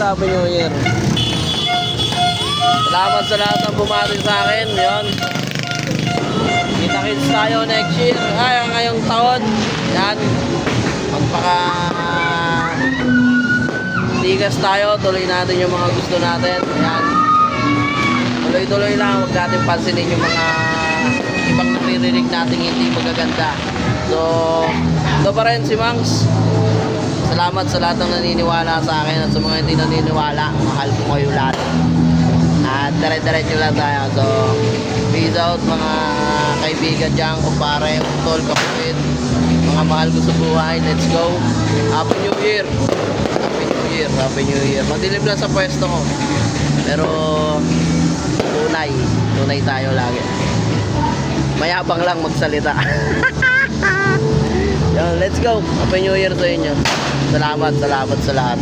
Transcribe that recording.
Happy New Year. Salamat sa lahat ng bumati sa akin. Yun. Kita-kits tayo next year. Ay, ngayong taon. Yan. Magpaka tigas tayo. Tuloy natin yung mga gusto natin. Yan. Tuloy-tuloy lang. Huwag natin pansinin yung mga ibang naririnig natin hindi magaganda. So, ito pa rin si Mangs. Salamat sa lahat ng naniniwala sa akin at sa mga hindi naniniwala. Mahal ko kayo lahat. At dire-diretso lang tayo. So, peace out mga kaibigan dyan, kumpare, tol, kapatid, mga mahal ko sa buhay. Let's go. Happy New Year. Happy New Year. Happy New Year. Madilim lang sa pwesto ko. Pero, tunay tayo lagi. Mayabang lang magsalita. Yo, let's go. Happy New Year sa inyo. Salamat sa lahat.